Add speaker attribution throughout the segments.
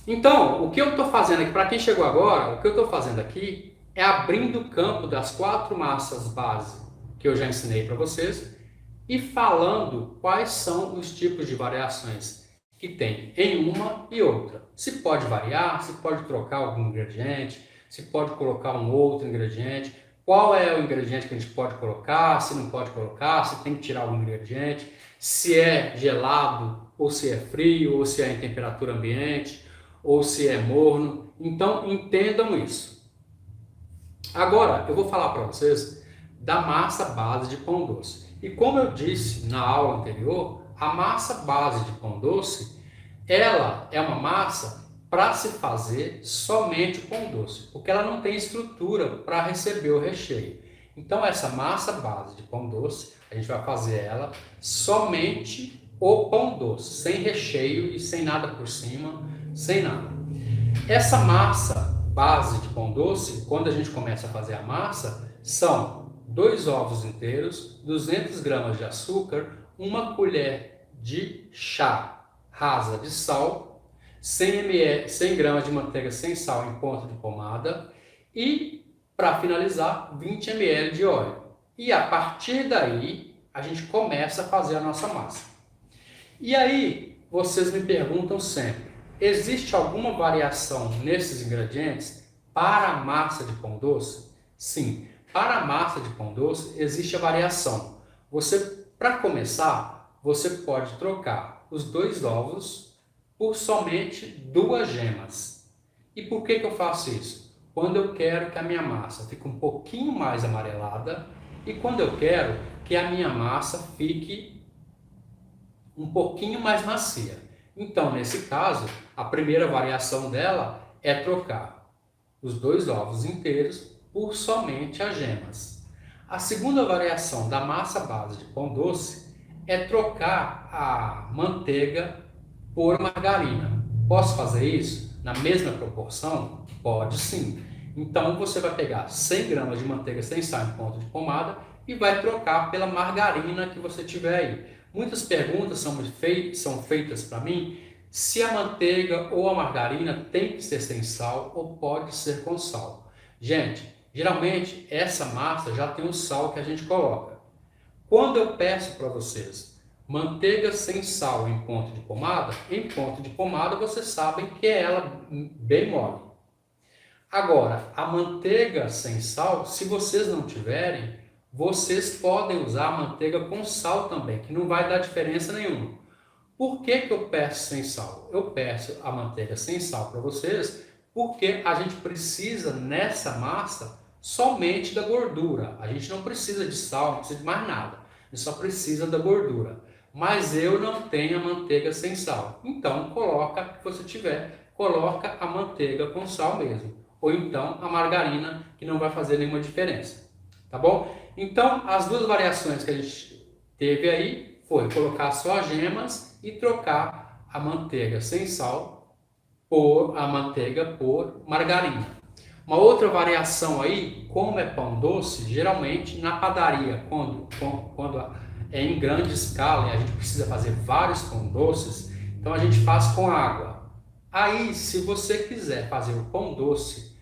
Speaker 1: Então, o que eu estou fazendo aqui, para quem chegou agora, o que eu estou fazendo aqui é abrindo o campo das 4 massas base que eu já ensinei para vocês e falando quais são os tipos de variações que tem em uma e outra. Se pode variar, se pode trocar algum ingrediente, se pode colocar um outro ingrediente, qual é o ingrediente que a gente pode colocar, se não pode colocar, se tem que tirar algum ingrediente, se é gelado ou se é frio, ou se é em temperatura ambiente, ou se é morno. Então entendam isso. Agora eu vou falar para vocês da massa base de pão doce. E como eu disse na aula anterior, a massa base de pão doce, ela é uma massa para se fazer somente o pão doce, porque ela não tem estrutura para receber o recheio. Então essa massa base de pão doce, a gente vai fazer ela somente o pão doce, sem recheio e sem nada por cima, sem nada. Essa massa base de pão doce, quando a gente começa a fazer a massa, são 2 ovos inteiros, 200 gramas de açúcar, 1 colher de chá rasa de sal, 100 gramas de manteiga sem sal em ponto de pomada e, para finalizar, 20 ml de óleo. E a partir daí, a gente começa a fazer a nossa massa. E aí, vocês me perguntam sempre, existe alguma variação nesses ingredientes para a massa de pão doce? Sim, para a massa de pão doce existe a variação. Para começar, você pode trocar os 2 ovos por somente 2 gemas. E por que eu faço isso? Quando eu quero que a minha massa fique um pouquinho mais amarelada e quando eu quero que a minha massa fique um pouquinho mais macia. Então, nesse caso, a primeira variação dela é trocar os 2 ovos inteiros por somente as gemas. A segunda variação da massa base de pão doce é trocar a manteiga por margarina. Posso fazer isso na mesma proporção? Pode sim. Então você vai pegar 100 gramas de manteiga sem sal em ponto de pomada e vai trocar pela margarina que você tiver aí. Muitas perguntas são feitas para mim se a manteiga ou a margarina tem que ser sem sal ou pode ser com sal. Gente, geralmente essa massa já tem o sal que a gente coloca. Quando eu peço para vocês manteiga sem sal em ponto de pomada vocês sabem que é ela bem mole. Agora, a manteiga sem sal, se vocês não tiverem, vocês podem usar a manteiga com sal também, que não vai dar diferença nenhuma. Por que eu peço sem sal? Eu peço a manteiga sem sal para vocês, porque a gente precisa nessa massa somente da gordura. A gente não precisa de sal, não precisa de mais nada. A gente só precisa da gordura. Mas eu não tenho a manteiga sem sal. Então, coloca, se você tiver, coloca a manteiga com sal mesmo. Ou então a margarina, que não vai fazer nenhuma diferença. Tá bom? Então, as 2 variações que a gente teve aí foi colocar só as gemas e trocar a manteiga sem sal por a manteiga por margarina. Uma outra variação aí, como é pão doce, geralmente na padaria, quando é em grande escala e a gente precisa fazer vários pão doces, então a gente faz com água. Aí, se você quiser fazer o pão doce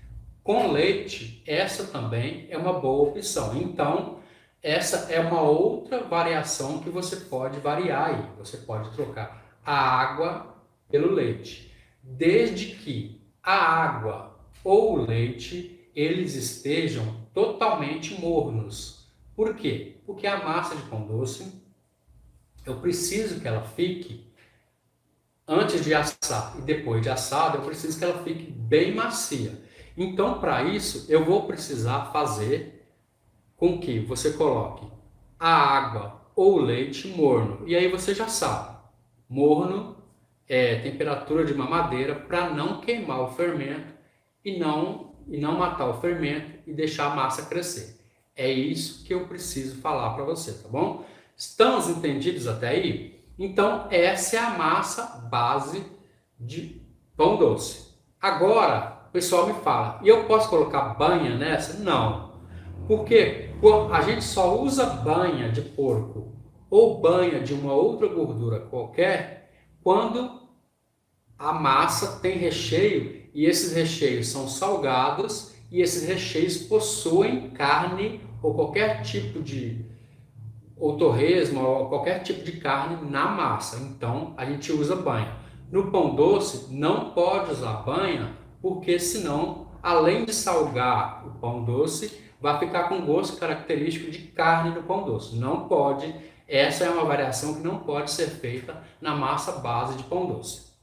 Speaker 1: com leite, essa também é uma boa opção. Então, essa é uma outra variação que você pode variar aí. Você pode trocar a água pelo leite, desde que a água ou o leite eles estejam totalmente mornos. Por quê? Porque a massa de pão doce, eu preciso que ela fique, antes de assar e depois de assada, eu preciso que ela fique bem macia. Então, para isso, eu vou precisar fazer com que você coloque a água ou o leite morno. E aí você já sabe, morno é temperatura de mamadeira para não queimar o fermento e não matar o fermento e deixar a massa crescer. É isso que eu preciso falar para você, tá bom? Estamos entendidos até aí? Então, essa é a massa base de pão doce. Agora, o pessoal me fala, e eu posso colocar banha nessa? Não. Porque a gente só usa banha de porco ou banha de uma outra gordura qualquer quando a massa tem recheio e esses recheios são salgados e esses recheios possuem carne ou qualquer tipo de ou torresmo ou qualquer tipo de carne na massa. Então a gente usa banha. No pão doce não pode usar banha porque senão, além de salgar o pão doce, vai ficar com gosto característico de carne no pão doce. Não pode. Essa é uma variação que não pode ser feita na massa base de pão doce.